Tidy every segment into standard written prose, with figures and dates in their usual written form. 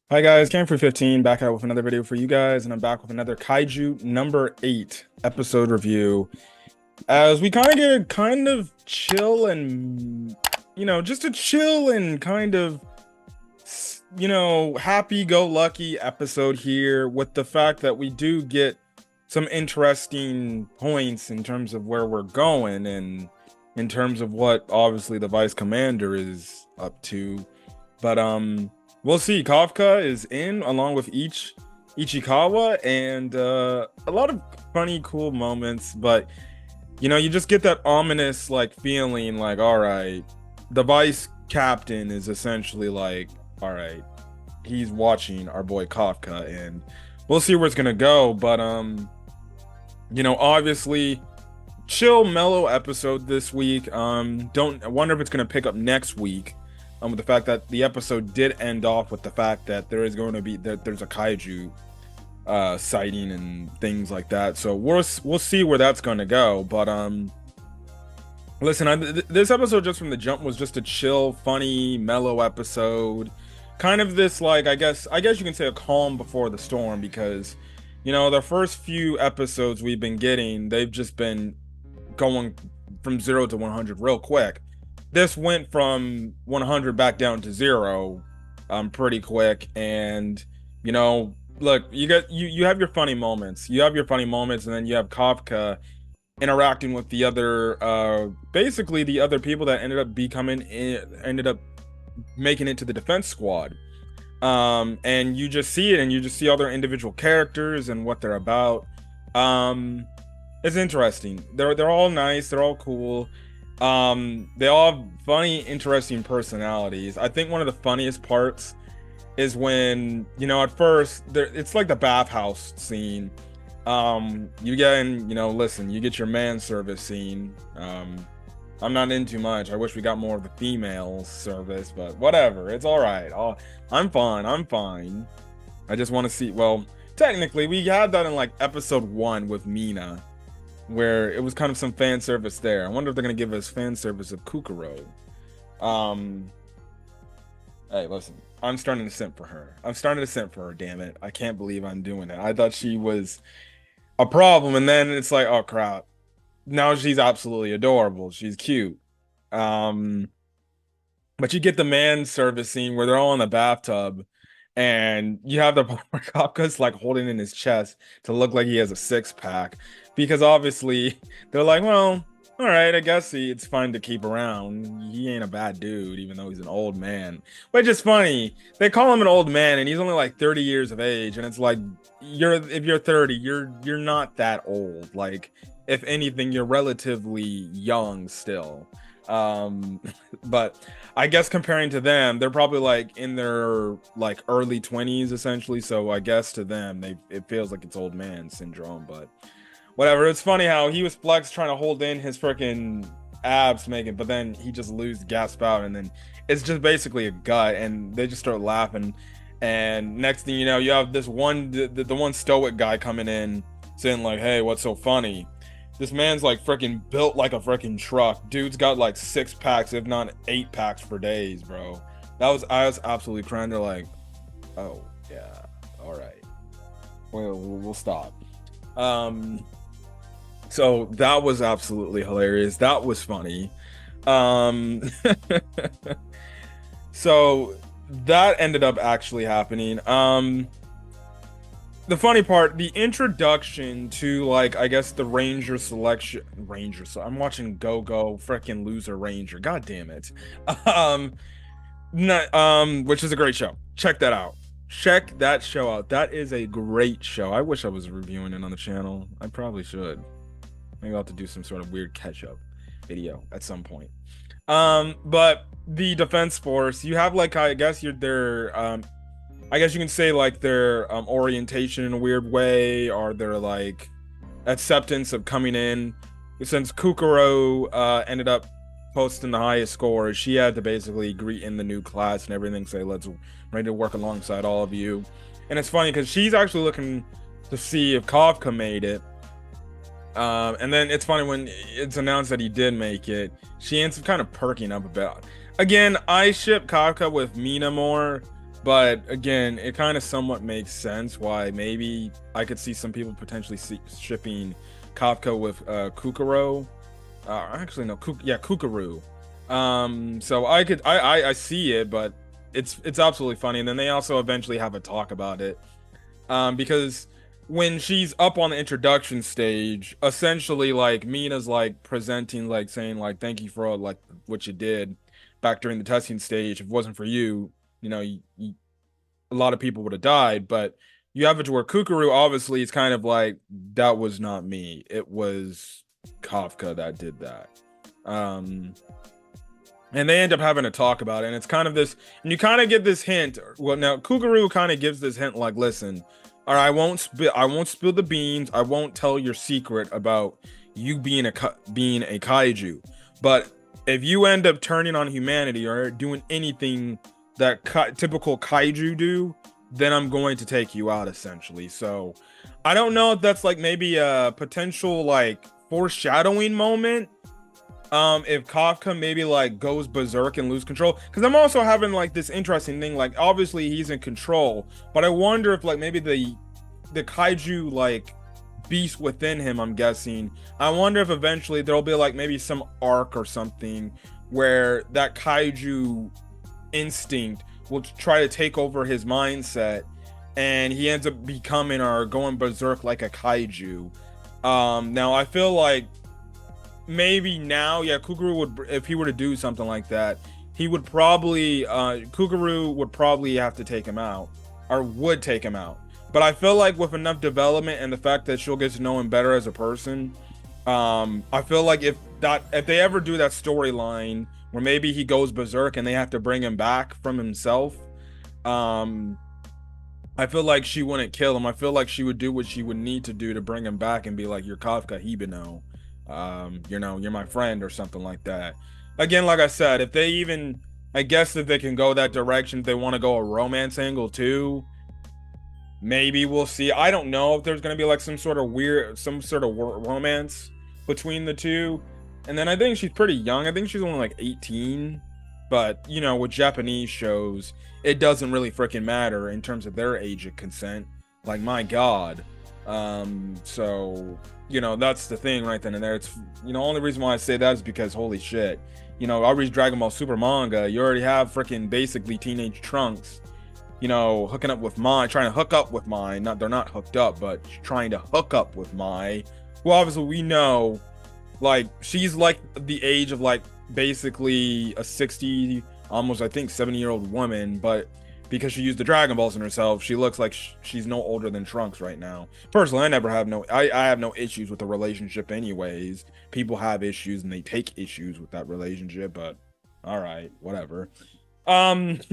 Hi guys, Cam15 back out with another video for you guys, and I'm back with another Kaiju number 8 episode review. As we kind of get a kind of chill and, just a chill and kind of, happy-go-lucky episode here with the fact that we do get some interesting points in terms of where we're going and in terms of what obviously the vice commander is up to. But, we'll see. Kafka is in along with Ichikawa, and a lot of funny, cool moments. But you just get that ominous like feeling, like, all right, the vice captain is essentially like, all right, he's watching our boy Kafka, and we'll see where it's gonna go. But obviously, chill, mellow episode this week. Don't I wonder if it's gonna pick up next week. With the fact that the episode did end off with the fact that there's a kaiju sighting and things like that. So we'll see where that's going to go. But listen, this episode just from the jump was just a chill, funny, mellow episode. Kind of this, like, I guess you can say a calm before the storm, because the first few episodes we've been getting, they've just been going from 0 to 100 real quick. This went from 100 back down to 0 pretty quick. And look, you have your funny moments, and then you have Kafka interacting with the other basically the other people that ended up making it to the defense squad. And you just see it, and you just see all their individual characters and what they're about. It's interesting. They're all nice, they're all cool. They all have funny, interesting personalities. I think one of the funniest parts is when, at first, it's like the bathhouse scene. You get in, listen, you get your man service scene. I'm not into much. I wish we got more of the female service, but whatever. It's all right. I'm fine. I just want to see, well, technically, we had that in like episode 1 with Mina, where it was kind of some fan service there. I wonder if they're gonna give us fan service of Kukuro. Hey, listen, I'm starting to simp for her. Damn it, I can't believe I'm doing it. I thought she was a problem, and then it's like, oh crap, now she's absolutely adorable. She's cute. But you get the man service scene where they're all in the bathtub, and you have the part where Kafka's like holding in his chest to look like he has a six-pack, because obviously they're like, well, all right, I guess it's fine to keep around. He ain't a bad dude, even though he's an old man. Which is funny. They call him an old man, and he's only like 30 years of age, and it's like, if you're 30, you're not that old. Like, if anything, you're relatively young still. But I guess comparing to them, they're probably like in their like early 20s essentially. So I guess to them, it feels like it's old man syndrome. But whatever. It's funny how he was flex trying to hold in his freaking abs, making, but then he just gasp out, and then it's just basically a gut, and they just start laughing. And next thing you know, you have this the one stoic guy coming in saying like, "Hey, what's so funny?" This man's like freaking built like a freaking truck. Dude's got like 6-packs, if not 8-packs for days, bro. I was absolutely crying. They're like, oh yeah, all right, we'll stop. So that was absolutely hilarious. That was funny. So that ended up actually happening. The funny part, the introduction to, like, I guess the Ranger selection. So I'm watching Go freaking Loser Ranger. God damn it. Which is a great show. Check that out. Check that show out. That is a great show. I wish I was reviewing it on the channel. I probably should. Maybe I'll have to do some sort of weird catch-up video at some point. But the Defense Force, you have like, I guess I guess you can say like their orientation in a weird way, or their like acceptance of coming in. Since Kukuro ended up posting the highest score, she had to basically greet in the new class and everything, say let's ready to work alongside all of you. And it's funny because she's actually looking to see if Kafka made it. And then it's funny when it's announced that he did make it, she ends up kind of perking up a bit. Again, I ship Kafka with Mina more. But again, it kind of somewhat makes sense why maybe I could see some people potentially shipping Kafka with Kukuro. Actually, no, yeah, Kukuru. So I see it, but it's absolutely funny. And then they also eventually have a talk about it, because when she's up on the introduction stage, essentially like Mina's like presenting, like saying like thank you for like what you did back during the testing stage. If it wasn't for you, a lot of people would have died. But you have it to where Kukuru obviously is kind of like that was not me. It was Kafka that did that. Um, and they end up having to talk about it, and it's kind of this, and you kind of get this hint. Well, now Kukuru kind of gives this hint, like, listen, all right, I won't spill the beans. I won't tell your secret about you being being a kaiju. But if you end up turning on humanity or doing anything that typical kaiju do, then I'm going to take you out, essentially. So I don't know if that's like maybe a potential like foreshadowing moment, if Kafka maybe like goes berserk and lose control, because I'm also having like this interesting thing, like obviously he's in control, but I wonder if like maybe the kaiju like beast within him, I'm guessing, I wonder if eventually there'll be like maybe some arc or something where that kaiju instinct will try to take over his mindset, and he ends up becoming or going berserk like a kaiju. Now I feel like maybe now, yeah, Kukuru would, if he were to do something like that, he would probably Kukuru would probably have to take him out, or would take him out. But I feel like with enough development and the fact that she'll get to know him better as a person, I feel like if they ever do that storyline where maybe he goes berserk and they have to bring him back from himself, I feel like she wouldn't kill him. I feel like she would do what she would need to do to bring him back and be like, you're Kafka Hibino. You're my friend or something like that. Again, like I said, if they even, I guess if they can go that direction, if they want to go a romance angle too, maybe we'll see. I don't know if there's going to be like some sort of romance between the two. And then I think she's pretty young. I think she's only like 18. But, with Japanese shows, it doesn't really freaking matter in terms of their age of consent. Like, my God. So, that's the thing right then and there. It's, only reason why I say that is because, holy shit, I read Dragon Ball Super manga. You already have freaking basically teenage Trunks, hooking up with Mai, trying to hook up with Mai. They're not hooked up, but trying to hook up with Mai. Well, obviously, we know, like, she's like the age of like basically a 60, almost I think 70-year-old woman, but because she used the Dragon Balls in herself, she looks like she's no older than Trunks right now. Personally, I have no issues with the relationship anyways. People have issues and they take issues with that relationship, but all right, whatever. That's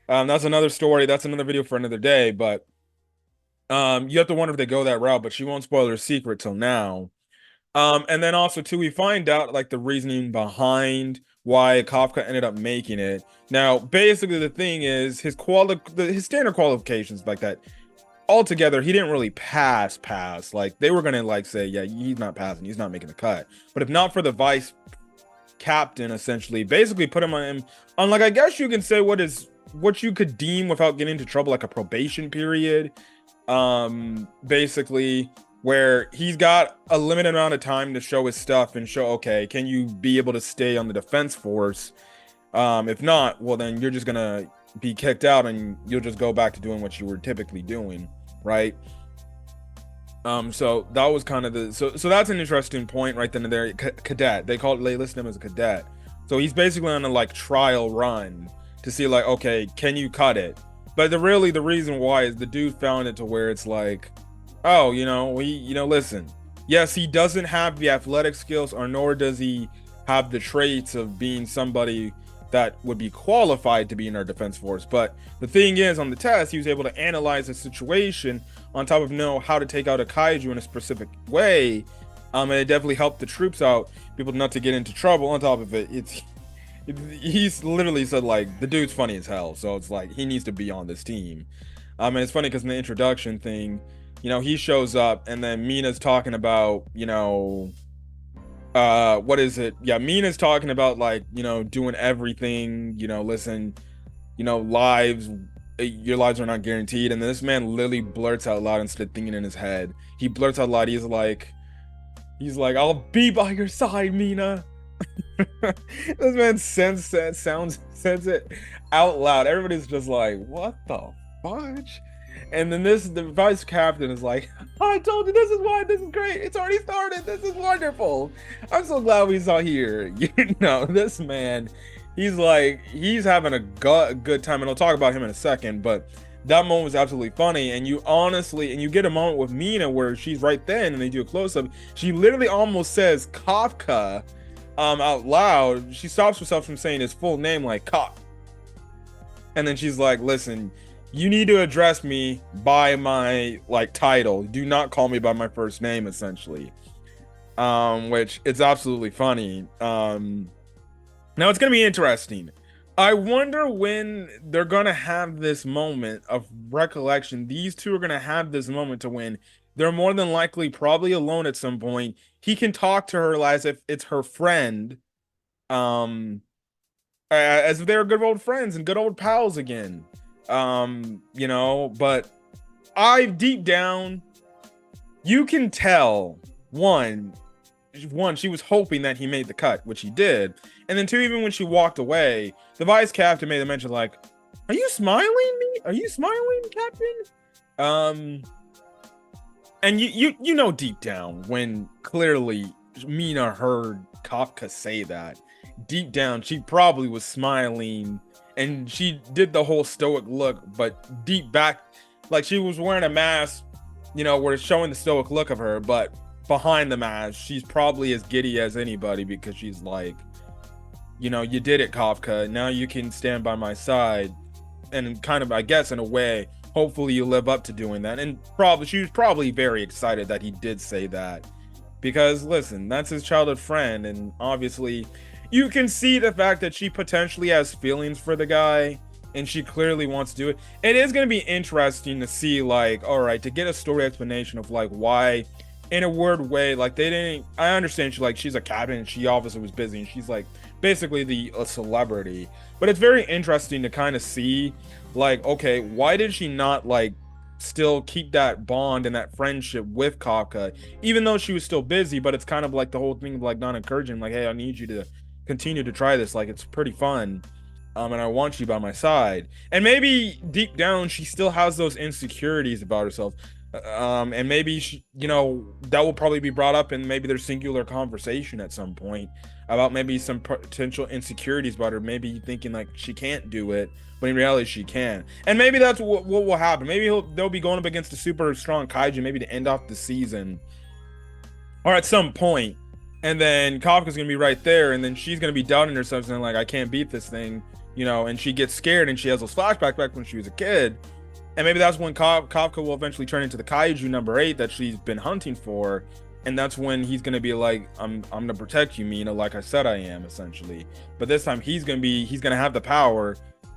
another story. That's another video for another day, but you have to wonder if they go that route, but she won't spoil her secret till now. And then also too, we find out like the reasoning behind why Kafka ended up making it. Now, basically, the thing is his standard qualifications like that. Altogether, he didn't really pass. Like they were gonna like say, yeah, he's not passing, he's not making the cut. But if not for the vice captain, essentially, basically put him on like I guess you can say what you could deem without getting into trouble like a probation period. Basically, where he's got a limited amount of time to show his stuff and show, okay, can you be able to stay on the defense force? If not, well, then you're just gonna be kicked out and you'll just go back to doing what you were typically doing, right? So that was kind of so that's an interesting point right then and there. Cadet, they listed him as a cadet. So he's basically on a like trial run to see like, okay, can you cut it? But the reason why is the dude found it to where it's like, oh, listen, yes, he doesn't have the athletic skills, or nor does he have the traits of being somebody that would be qualified to be in our defense force. But the thing is, on the test, he was able to analyze the situation on top of know how to take out a kaiju in a specific way. And it definitely helped the troops out, people not to get into trouble. On top of it, he's literally said like the dude's funny as hell, so it's like he needs to be on this team. And it's funny because in the introduction thing, he shows up and then Mina's talking about, what is it? Yeah, Mina's talking about like, doing everything, listen, lives, your lives are not guaranteed. And this man literally blurts out loud instead of thinking in his head. He blurts out loud. He's like, I'll be by your side, Mina. This man says it out loud. Everybody's just like, what the fudge? And then the vice captain is like, I told you this is why this is great. It's already started. This is wonderful. I'm so glad we saw here. This man, he's having a good time, and I'll talk about him in a second, but that moment was absolutely funny. And you get a moment with Mina where she's right then and they do a close-up. She literally almost says Kafka out loud. She stops herself from saying his full name, like Kop. And then she's like, listen, you need to address me by my title. Do not call me by my first name, essentially. Which it's absolutely funny. Now it's gonna be interesting. I wonder when they're gonna have this moment of recollection. These two are gonna have this moment to when they're more than likely probably alone at some point. He can talk to her as if it's her friend, as if they were good old friends and good old pals again. But deep down, you can tell one, she was hoping that he made the cut, which he did. And then two, even when she walked away, the vice captain made a mention like, are you smiling me? Are you smiling, Captain? And you know deep down when clearly Mina heard Kafka say that, deep down she probably was smiling, and she did the whole stoic look, but deep back, like she was wearing a mask, where it's showing the stoic look of her, but behind the mask, she's probably as giddy as anybody, because she's like, you did it, Kafka. Now you can stand by my side. And kind of, I guess, in a way, hopefully you live up to doing that. And she was probably very excited that he did say that. Because, listen, that's his childhood friend. And obviously, you can see the fact that she potentially has feelings for the guy. And she clearly wants to do it. It is going to be interesting to see, all right, to get a story explanation of, why, in a weird way, I understand she's a captain and she obviously was busy. And she's, basically a celebrity. But it's very interesting to kind of see, okay, why did she not, still keep that bond and that friendship with Kafka, even though she was still busy? But it's kind of the whole thing of, not encouraging, hey, I need you to continue to try this. It's pretty fun. And I want you by my side. And maybe deep down, she still has those insecurities about herself. And maybe she, that will probably be brought up in maybe their singular conversation at some point about maybe some potential insecurities about her, maybe thinking she can't do it, but in reality she can. And maybe that's what will happen. Maybe they'll be going up against a super strong Kaiju, maybe to end off the season or at some point, and then Kafka's gonna be right there, and then she's gonna be doubting herself and I can't beat this thing, and she gets scared and she has those flashbacks back when she was a kid. And maybe that's when Kafka will eventually turn into the Kaiju number 8 that she's been hunting for. And that's when he's going to be like, I'm going to protect you, Mina, like I said I am, essentially. But this time he's going to have the power.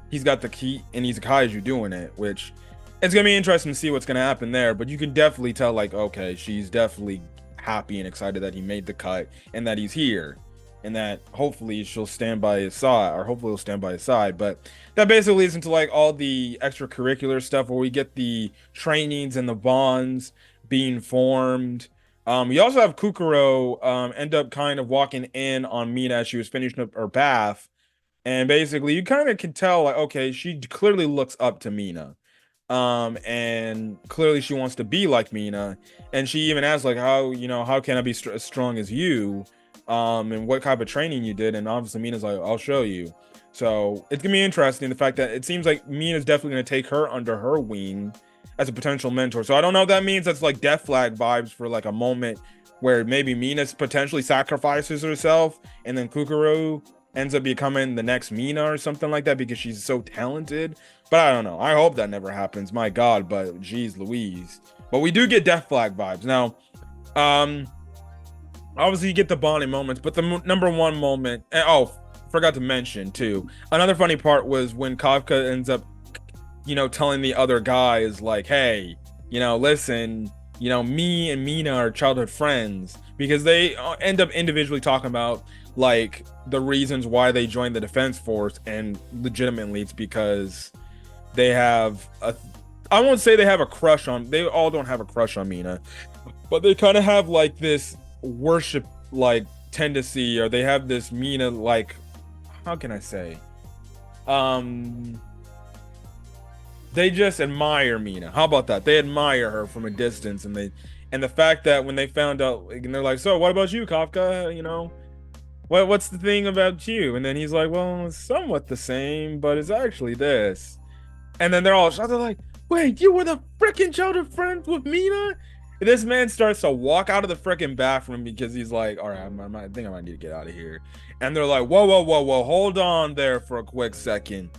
He's got the key, and he's a Kaiju doing it, which it's going to be interesting to see what's going to happen there. But you can definitely tell, okay, she's definitely happy and excited that he made the cut and that he's here. And that hopefully she'll stand by his side, or hopefully he'll stand by his side. But that basically leads into all the extracurricular stuff where we get the trainings and the bonds being formed. We also have Kukuro end up kind of walking in on Mina as she was finishing up her bath. And basically you kind of can tell, okay, she clearly looks up to Mina. And clearly she wants to be like Mina. And she even asks, how can I be as strong as you? And what type of training you did. And obviously Mina's like, I'll show you. So it's gonna be interesting, the fact that it seems like Mina's definitely gonna take her under her wing as a potential mentor. So I don't know if that means that's Death Flag vibes for a moment where maybe Mina potentially sacrifices herself and then Kukuro ends up becoming the next Mina or something like that because she's so talented. But I don't know. I hope that never happens. My God, but geez Louise. But we do get Death Flag vibes. Now, obviously you get the bonding moments, but the number one moment, forgot to mention too, another funny part was when Kafka ends up telling the other guys hey, listen, me and Mina are childhood friends, because they end up individually talking about like the reasons why they joined the defense force, and legitimately it's because they have a, I won't say they have a crush on, they all don't have a crush on Mina, but they kind of have like this worship like tendency, or they have this Mina like, how can I say, um they just admire Mina. How about that? They admire her from a distance, and the fact that when they found out, and they're like, "So, what about you, Kafka? You know, what's the thing about you?" And then he's like, "Well, it's somewhat the same, but it's actually this." And then they're all shocked. They're like, "Wait, you were the freaking childhood friends with Mina?" And this man starts to walk out of the freaking bathroom because he's like, "All right, I think I might need to get out of here." And they're like, "Whoa, whoa, whoa, whoa, hold on there for a quick second.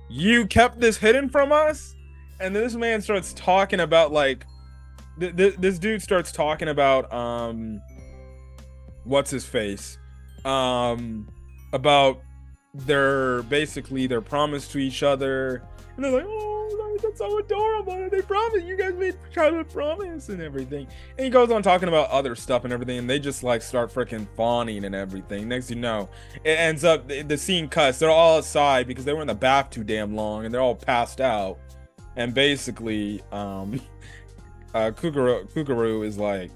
You kept this hidden from us?" And then this man starts talking about like this dude starts talking about what's his face, um about their promise to each other, and they're like, "Oh, that's so adorable, they promised, you guys made childhood promise and everything." And he goes on talking about other stuff and everything, and they just like start freaking fawning and everything. Next you know, it ends up, the scene cuts, they're all outside because they were in the bath too damn long, and they're all passed out. And basically Kukuru is like,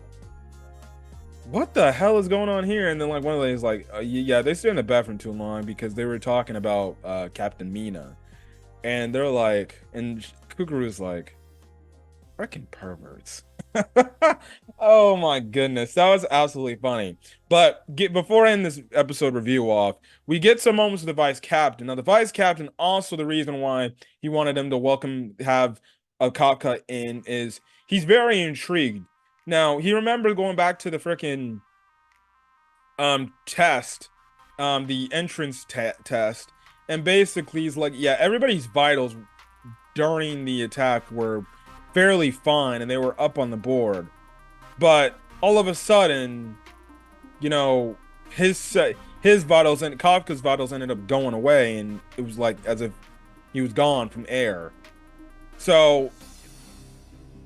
"What the hell is going on here?" And then like one of them is like, "Yeah, they stayed in the bathroom too long because they were talking about Captain Mina." And they're like, and Kukuru's like, "Freaking perverts." Oh my goodness, that was absolutely funny. But before I end this episode review off, we get some moments with the vice captain. Now, the vice captain, also the reason why he wanted him to have a Kafka in, is he's very intrigued. Now, he remembered going back to the freaking test, the entrance test, and basically he's like, yeah, everybody's vitals during the attack were fairly fine and they were up on the board, but all of a sudden, you know, his vitals and Kafka's vitals ended up going away, and it was like as if he was gone from air. So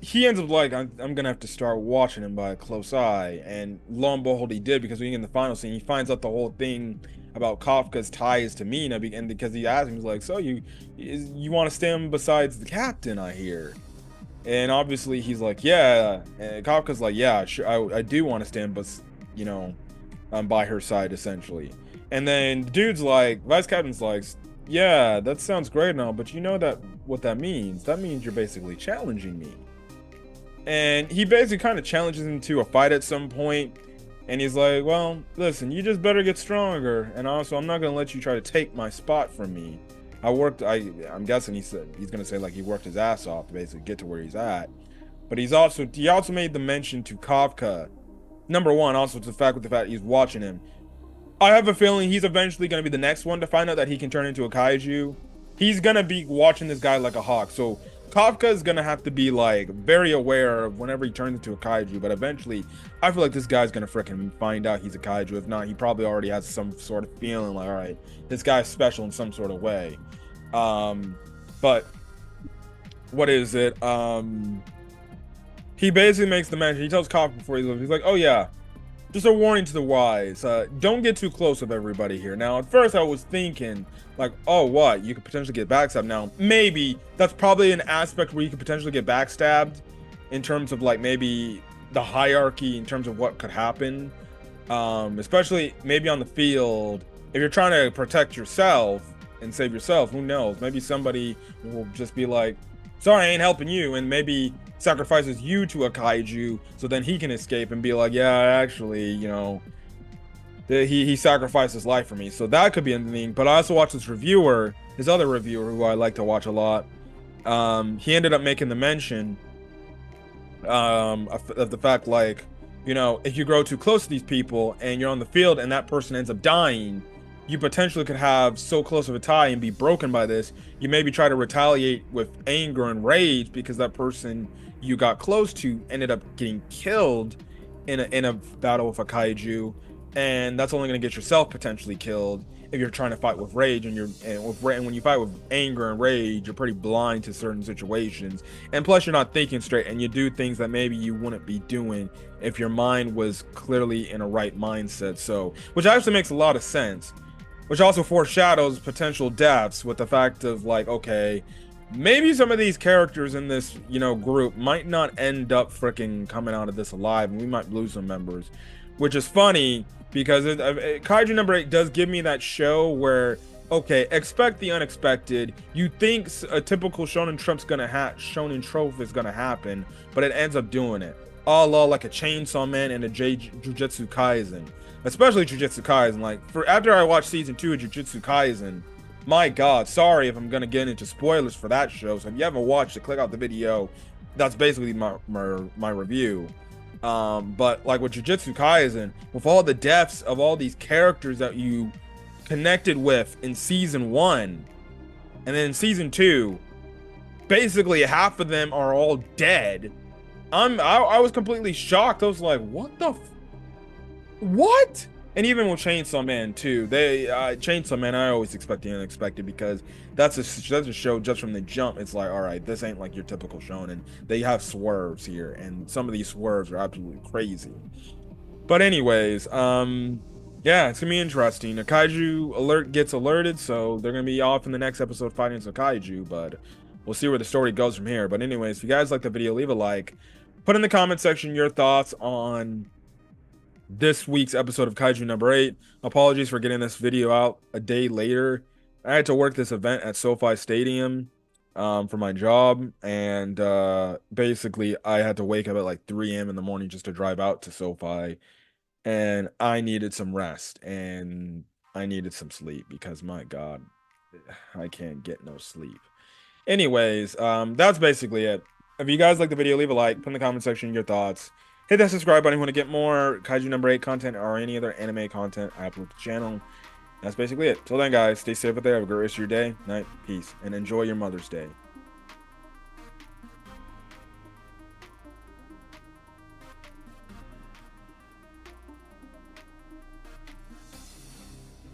he ends up like, I'm gonna have to start watching him by a close eye, and lo and behold, he did, because we get in the final scene, he finds out the whole thing about Kafka's ties to Mina, and because he asked him, he's like, "So you want to stand besides the captain, I hear?" And obviously he's like, "Yeah," and Kafka's like, "Yeah, sure, I do want to stand, but you know, by her side, essentially." And then the dude's like, vice captain's like, "Yeah, that sounds great and all, but you know that what that means? That means you're basically challenging me." And he basically kind of challenges him to a fight at some point. And he's like, "Well, listen, you just better get stronger. And also, I'm not going to let you try to take my spot from me. I'm guessing he's going to say like he worked his ass off to basically get to where he's at." But he also made the mention to Kafka. Number one, also to the fact he's watching him. I have a feeling he's eventually going to be the next one to find out that he can turn into a kaiju. He's going to be watching this guy like a hawk. So Kafka is going to have to be like very aware of whenever he turns into a kaiju. But eventually, I feel like this guy's going to freaking find out he's a kaiju. If not, he probably already has some sort of feeling like, all right, this guy's special in some sort of way. But what is it? He basically makes the mention. He tells Kafka before he leaves, he's like, "Oh yeah, just a warning to the wise. Don't get too close with everybody here." Now, at first I was thinking, like, oh, what? You could potentially get backstabbed. Now, maybe that's probably an aspect where you could potentially get backstabbed in terms of, like, maybe the hierarchy in terms of what could happen. Especially maybe on the field. If you're trying to protect yourself and save yourself, who knows? Maybe somebody will just be like, "Sorry, I ain't helping you," and maybe sacrifices you to a kaiju so then he can escape and be like, "Yeah, actually, you know, he sacrificed his life for me." So that could be anything. But I also watched his other reviewer, who I like to watch a lot. He ended up making the mention of the fact, like, you know, if you grow too close to these people and you're on the field and that person ends up dying, you potentially could have so close of a tie and be broken by this. You maybe try to retaliate with anger and rage because that person you got close to ended up getting killed in a battle with a kaiju. and that's only going to get yourself potentially killed if you're trying to fight with rage. And when you fight with anger and rage, you're pretty blind to certain situations, and plus you're not thinking straight, and you do things that maybe you wouldn't be doing if your mind was clearly in a right mindset. So, which actually makes a lot of sense, which also foreshadows potential deaths with the fact of like, okay, maybe some of these characters in this, group might not end up freaking coming out of this alive, and we might lose some members, which is funny because Kaiju number 8 does give me that show where, okay, expect the unexpected. You think a typical shonen trope is gonna happen, but it ends up doing it. A la like a Chainsaw Man and a Jujutsu Kaisen, especially Jujutsu Kaisen. Like after I watched season 2 of Jujutsu Kaisen, my God, sorry if I'm gonna get into spoilers for that show. So if you haven't watched it, click out the video. That's basically my review. But like with Jujutsu Kaisen, with all the deaths of all these characters that you connected with in season 1, and then in season 2, basically half of them are all dead. I was completely shocked. I was like, what? And even with Chainsaw Man too, Chainsaw Man, I always expect the unexpected because that's a show just from the jump. It's like, all right, this ain't like your typical shonen. They have swerves here, and some of these swerves are absolutely crazy. But anyways, yeah, it's gonna be interesting. A kaiju alert gets alerted, so they're gonna be off in the next episode fighting some kaiju, but we'll see where the story goes from here. But anyways, if you guys like the video, leave a like. Put in the comment section your thoughts on this week's episode of Kaiju number 8. Apologies for getting this video out a day later. I had to work this event at SoFi Stadium for my job, and basically I had to wake up at like 3 a.m. in the morning just to drive out to SoFi, and I needed some rest and I needed some sleep because my God, I can't get no sleep. Anyways, that's basically it. If you guys like the video, leave a like, put in the comment section your thoughts. Hit that subscribe button if you want to get more Kaiju number 8 content or any other anime content I upload to the channel. That's basically it. Till then, guys, stay safe out there. Have a great rest of your day, night, peace, and enjoy your Mother's Day.